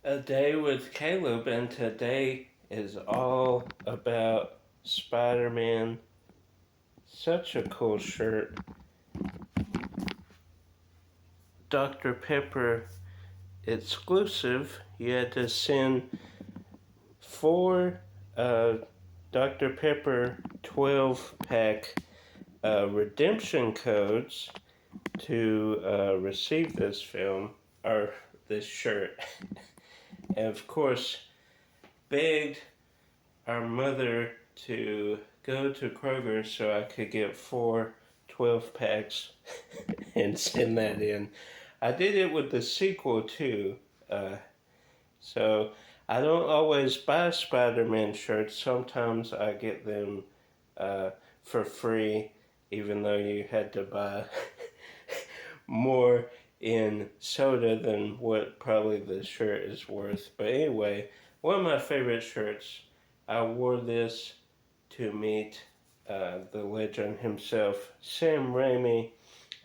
A Day with Caleb, and today is all about Spider-Man. Such a cool shirt. Dr. Pepper exclusive. You had to send 4 Dr. Pepper 12-pack redemption codes to receive this film, or this shirt. And of course, begged our mother to go to Kroger so I could get 4 12-packs and send that in. I did it with the sequel too. So I don't always buy Spider-Man shirts. Sometimes I get them for free, even though you had to buy more in soda than what probably the shirt is worth. But anyway, one of my favorite shirts. I wore this to meet the legend himself, Sam Raimi,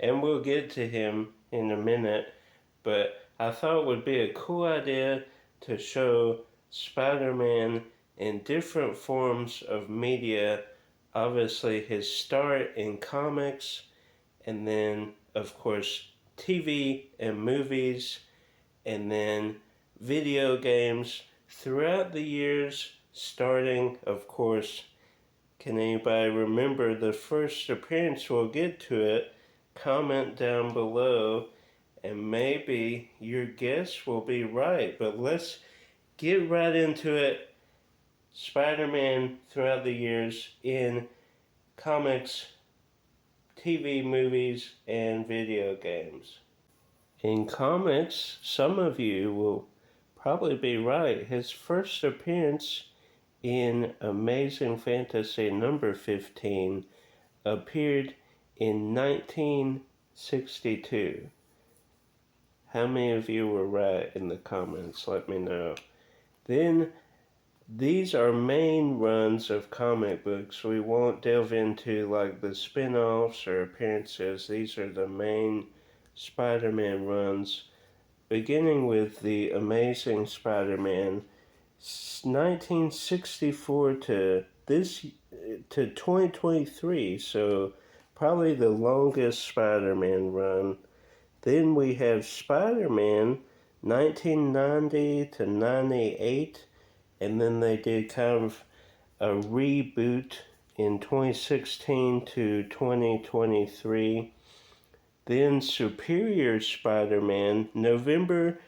and we'll get to him in a minute, but I thought it would be a cool idea to show Spider-Man in different forms of media. Obviously his start in comics, and then of course TV and movies, and then video games throughout the years, starting, of course, can anybody remember the first appearance? We'll get to it. Comment down below, and maybe your guess will be right. But let's get right into it. Spider-Man throughout the years in comics, TV, movies, and video games. In comics, some of you will probably be right. His first appearance in Amazing Fantasy number 15 appeared in 1962. How many of you were right in the comments? Let me know. Then, these are main runs of comic books. We won't delve into like the spin-offs or appearances. These are the main Spider-Man runs, beginning with the Amazing Spider-Man 1964 to 2023, so probably the longest Spider-Man run. Then we have Spider-Man 1990 to 98, and then they did kind of a reboot in 2016 to 2023. Then Superior Spider-Man, November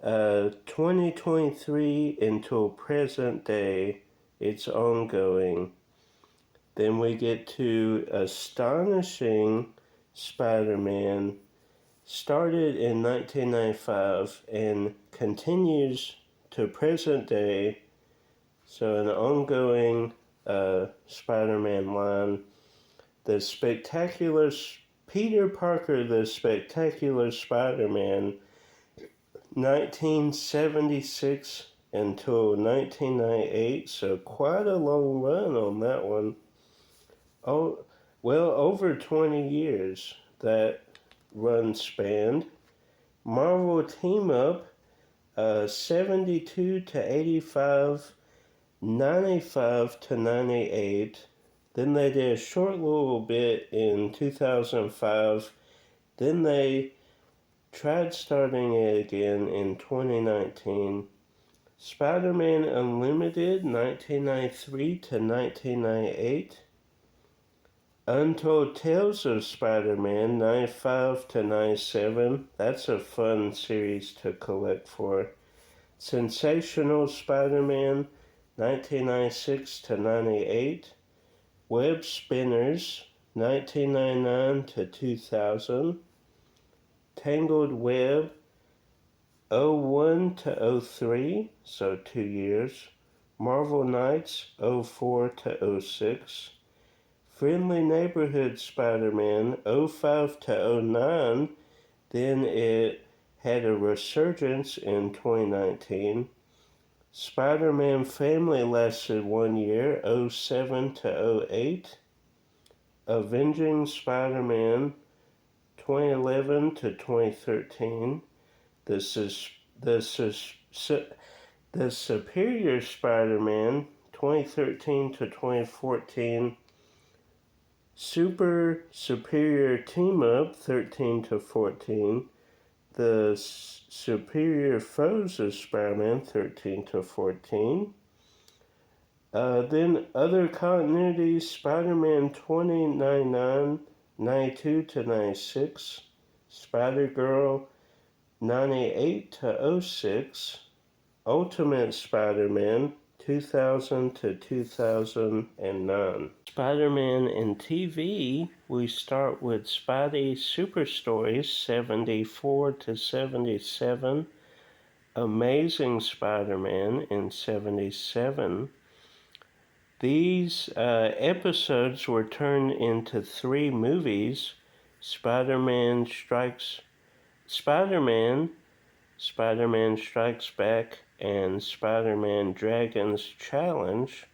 2023 until present day. It's ongoing. Then we get to Astonishing Spider-Man, started in 1995 and continues to present day. So an ongoing Spider-Man line. The Spectacular Peter Parker, the Spectacular Spider-Man, 1976 until 1998, so quite a long run on that one. Oh, well, over 20 years that run spanned. Marvel Team Up, 72 to 85, 95 to 98. Then they did a short little bit in 2005. Then they tried starting it again in 2019. Spider-Man Unlimited, 1993 to 1998. Untold Tales of Spider-Man, 95 to 97. That's a fun series to collect for. Sensational Spider-Man, 1996 to 98. Web Spinners, 1999 to 2000. Tangled Web, 01 to 03, so 2 years. Marvel Knights, 04 to 06. Friendly Neighborhood Spider-Man, 05 to 09. Then it had a resurgence in 2019. Spider-Man Family lasted 1 year, 07 to 08. Avenging Spider-Man, 2011 to 2013. The the Superior Spider-Man 2013 to 2014, Super Superior Team Up 13 to 14, the Superior Foes of Spider-Man 13 to 14. Then other continuities, Spider-Man 2099, 92 to 96, Spider-Girl 98 to 06, Ultimate Spider-Man 2000 to 2009. Spider-Man in TV, we start with Spidey Super Stories 74 to 77, Amazing Spider-Man in 77. These episodes were turned into 3 movies: Spider-Man Strikes Back, and Spider-Man Dragon's Challenge.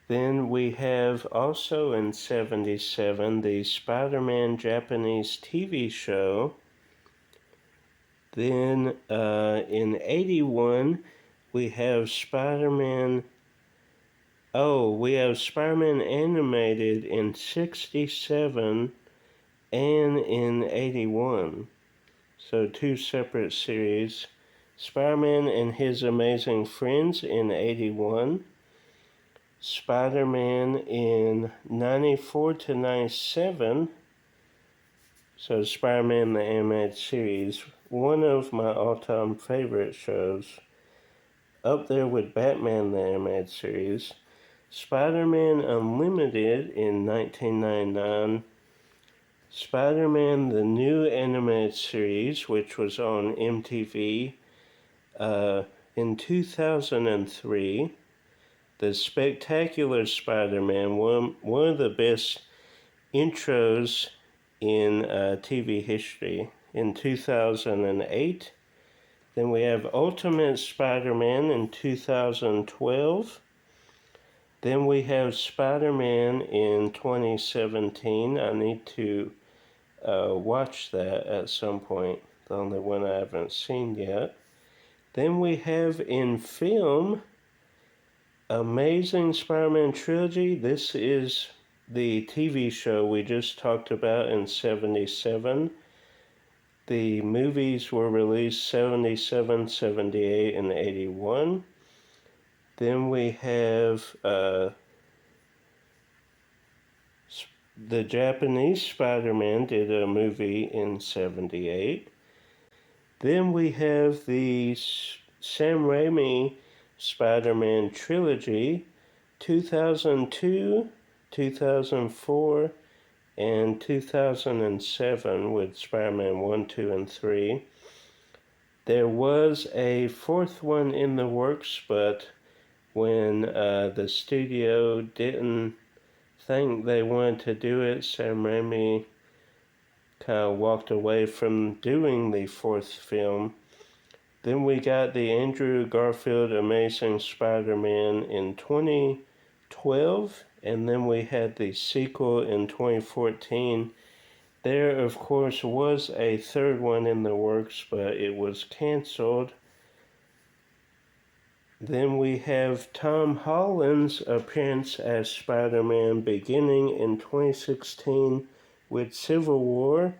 Then we have also in 77 the Spider-Man Japanese TV show. Then in 81 we have Spider-Man animated in 67 and in 81. So 2 separate series. Spider-Man and His Amazing Friends in 81. Spider-Man in 94 to 97. So Spider-Man the Animated Series, one of my all-time favorite shows, up there with Batman the Animated Series. Spider-Man Unlimited in 1999. Spider-Man the New Animated Series, which was on MTV in 2003. The Spectacular Spider-Man, one of the best intros in TV history, in 2008. Then we have Ultimate Spider-Man in 2012. Then we have Spider-Man in 2017. I need to watch that at some point, the only one I haven't seen yet. Then we have in film Amazing Spider-Man Trilogy. This is the TV show we just talked about in 77. The movies were released 77, 78, and 81. Then we have the Japanese Spider-Man did a movie in 78. Then we have the Sam Raimi Spider-Man Trilogy, 2002, 2004, and 2007 with Spider-Man 1, 2, and 3. There was a 4th one in the works, but when the studio didn't think they wanted to do it, Sam Raimi kind of walked away from doing the 4th film. Then we got the Andrew Garfield Amazing Spider-Man in 2012, and then we had the sequel in 2014. There, of course, was a 3rd one in the works, but it was canceled. Then we have Tom Holland's appearance as Spider-Man beginning in 2016 with Civil War.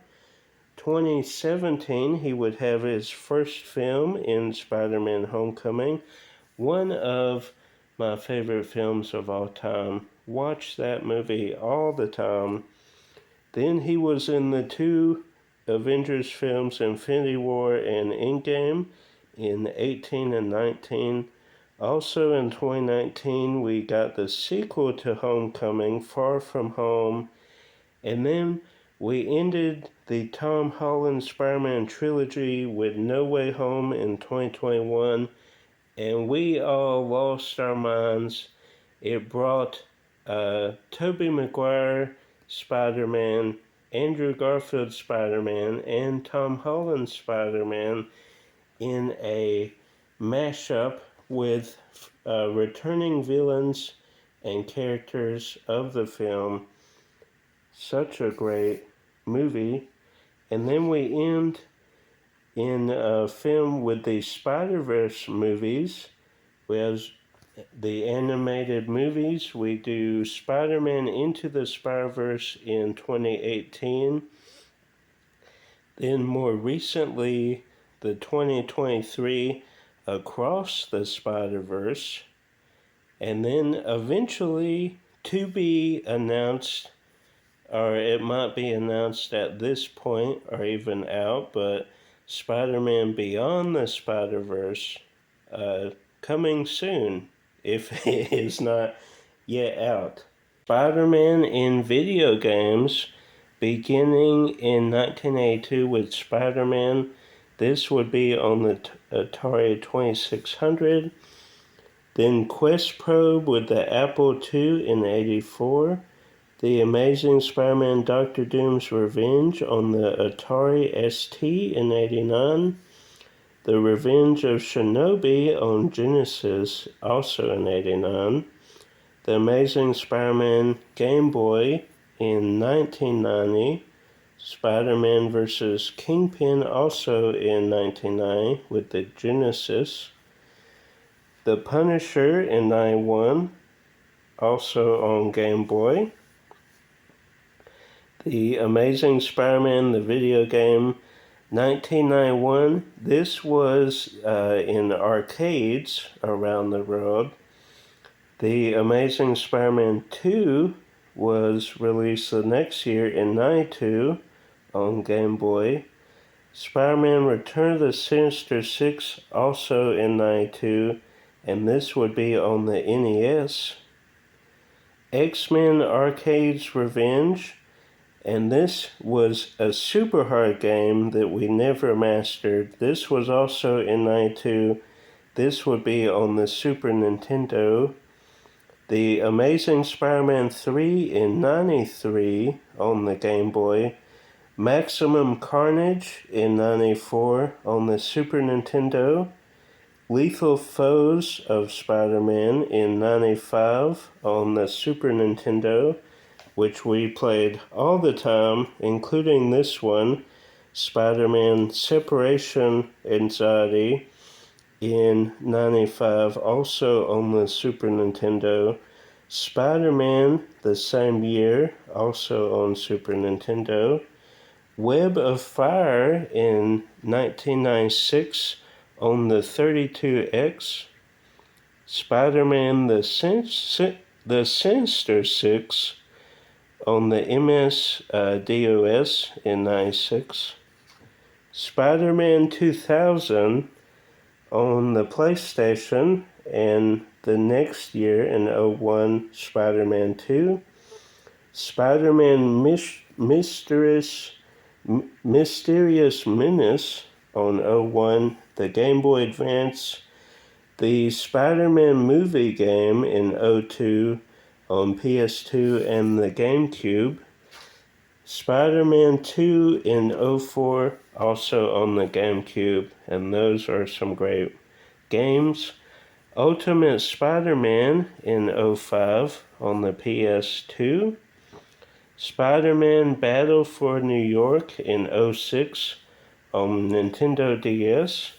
2017, he would have his first film in Spider-Man Homecoming, one of my favorite films of all time. Watch that movie all the time. Then he was in the 2 Avengers films, Infinity War and Endgame, in 18 and 19. Also in 2019, we got the sequel to Homecoming, Far From Home. And then we ended the Tom Holland Spider-Man trilogy with No Way Home in 2021. And we all lost our minds. It brought Tobey Maguire Spider-Man, Andrew Garfield Spider-Man, and Tom Holland Spider-Man in a mashup with returning villains and characters of the film. Such a great movie. And then we end In a film with the Spider-Verse movies, we have the animated movies. We do Spider-Man Into the Spider-Verse in 2018. Then more recently, the 2023 Across the Spider-Verse. And then eventually, to be announced, or it might be announced at this point or even out, but Spider-Man Beyond the Spider-Verse coming soon, if it is not yet out. Spider-Man in video games, beginning in 1982 with Spider-Man. This would be on the Atari 2600. Then Quest Probe with the Apple II in 84. The Amazing Spider-Man Doctor Doom's Revenge on the Atari ST in 89. The Revenge of Shinobi on Genesis, also in 89. The Amazing Spider-Man Game Boy in 1990. Spider-Man vs. Kingpin, also in 1990 with the Genesis. The Punisher in 91, also on Game Boy. The Amazing Spider-Man, the video game, 1991. This was in arcades around the world. The Amazing Spider-Man 2 was released the next year in 92 on Game Boy. Spider-Man Return of the Sinister Six, also in 92, and this would be on the NES. X-Men Arcade's Revenge, and this was a super hard game that we never mastered. This was also in 92. This would be on the Super Nintendo. The Amazing Spider-Man 3 in 93 on the Game Boy. Maximum Carnage in 94 on the Super Nintendo. Lethal Foes of Spider-Man in 95 on the Super Nintendo, which we played all the time, including this one, Spider-Man Separation Anxiety in 95, also on the Super Nintendo. Spider-Man, the same year, also on Super Nintendo. Web of Fire in 1996 on the 32X. Spider-Man the Sinister Six on the MS-DOS in 96. Spider-Man 2000 on the PlayStation, and the next year in 01, Spider-Man 2. Spider-Man Mysterious Menace on 01, the Game Boy Advance. The Spider-Man movie game in 02 on PS2 and the GameCube. Spider-Man 2 in 04, also on the GameCube, and those are some great games. Ultimate Spider-Man in 05 on the PS2. Spider-Man Battle for New York in 06 on Nintendo DS.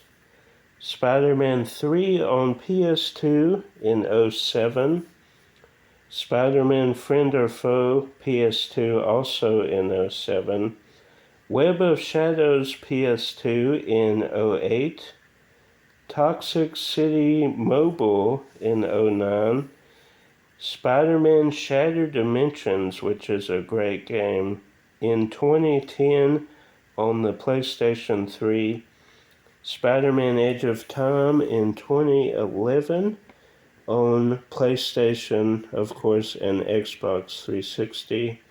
Spider-Man 3 on PS2 in 07. Spider-Man Friend or Foe PS2 also in 07. Web of Shadows PS2 in 08. Toxic City Mobile in 09. Spider-Man Shattered Dimensions, which is a great game, in 2010 on the PlayStation 3. Spider-Man Edge of Time in 2011 on PlayStation, of course, and Xbox 360.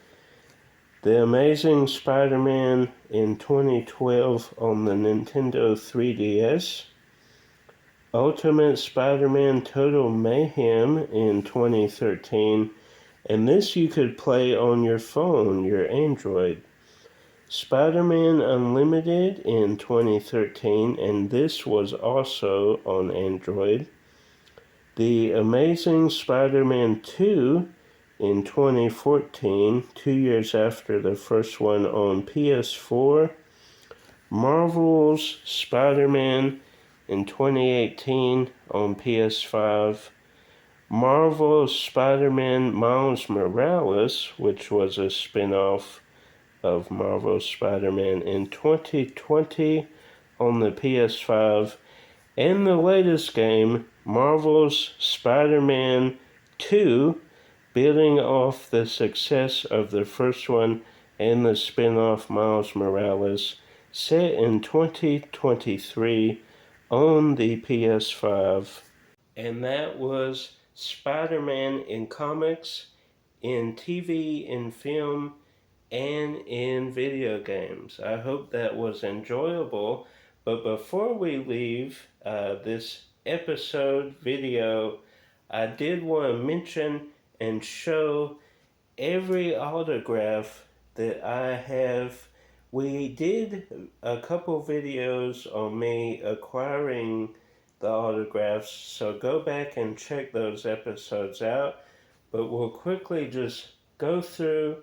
The Amazing Spider-Man in 2012 on the Nintendo 3DS. Ultimate Spider-Man Total Mayhem in 2013, and this you could play on your phone, your Android. Spider-Man Unlimited in 2013, and this was also on Android. The Amazing Spider-Man 2 in 2014, 2 years after the first one, on PS4. Marvel's Spider-Man in 2018 on PS5, Marvel's Spider-Man Miles Morales, which was a spin-off of Marvel's Spider-Man in 2020 on the PS5, and the latest game, Marvel's Spider-Man 2, building off the success of the first one and the spin-off Miles Morales, set in 2023 on the PS5. And that was Spider-Man in comics, in TV, in film, and in video games. I hope that was enjoyable. But before we leave this episode video, I did want to mention and show every autograph that I have. We did a couple videos on me acquiring the autographs, so go back and check those episodes out. But we'll quickly just go through.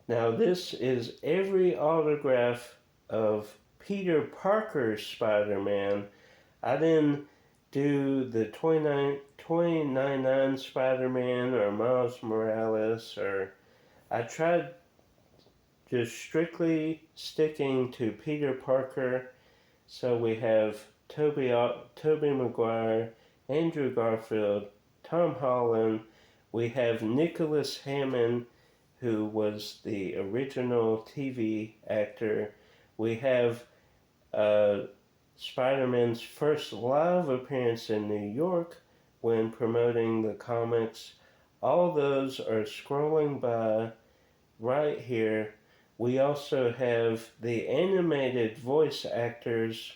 Now, this is every autograph of Peter Parker's Spider-Man. I didn't do the 2099 Spider-Man or Miles Morales, or I tried just strictly sticking to Peter Parker. So we have Tobey Maguire, Andrew Garfield, Tom Holland. We have Nicholas Hammond, who was the original TV actor. We have Spider-Man's first live appearance in New York when promoting the comics. All those are scrolling by right here. We also have the animated voice actors,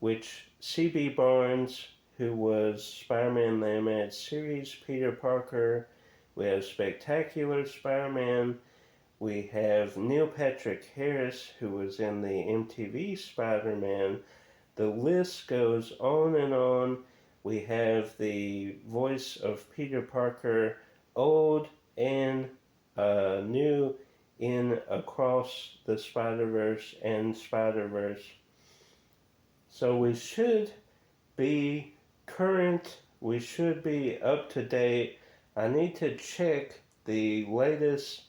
which C.B. Barnes, who was Spider-Man the Animated Series, Peter Parker. We have Spectacular Spider-Man. We have Neil Patrick Harris, who was in the MTV Spider-Man. The list goes on and on. We have the voice of Peter Parker, old and new, in Across the Spider-Verse and Spider-Verse. So we should be current. We should be up to date. I need to check the latest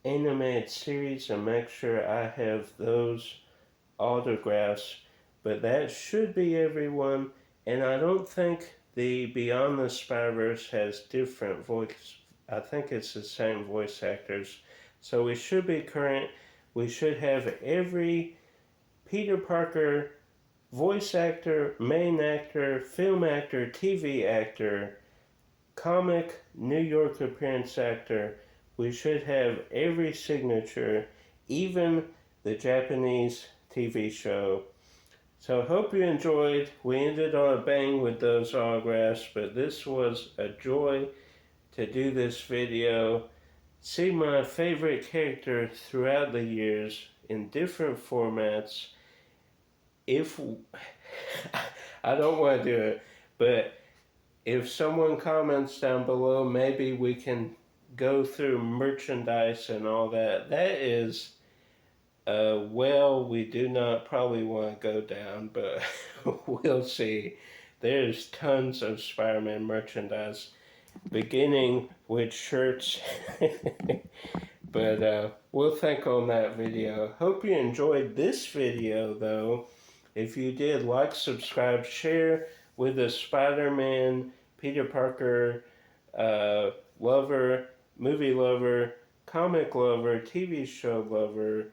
animated series and make sure I have those autographs. But that should be everyone. And I don't think the Beyond the Spider-Verse has different voice. I think it's the same voice actors. So we should be current. We should have every Peter Parker voice actor, main actor, film actor, TV actor, comic, New York appearance actor. We should have every signature, even the Japanese TV show. So hope you enjoyed. We ended on a bang with those autographs, but this was a joy to do this video. See my favorite character throughout the years in different formats. If I don't want to do it, but if someone comments down below, maybe we can go through merchandise and all that. That is a well we do not probably want to go down, but we'll see. There's tons of Spider-Man merchandise, beginning with shirts. But we'll think on that video. Hope you enjoyed this video, though. If you did, like, subscribe, share with a Spider-Man, Peter Parker lover, movie lover, comic lover, TV show lover,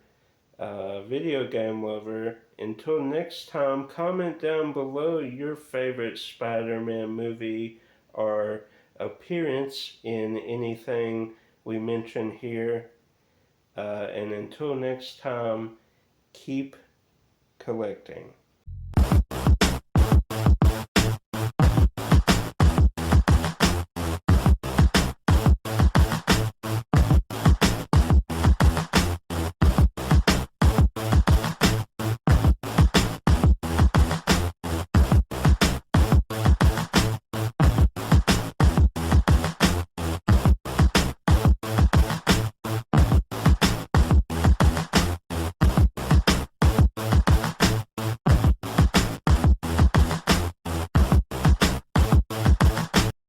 video game lover. Until next time, comment down below your favorite Spider-Man movie or appearance in anything we mention here. And until next time, keep collecting.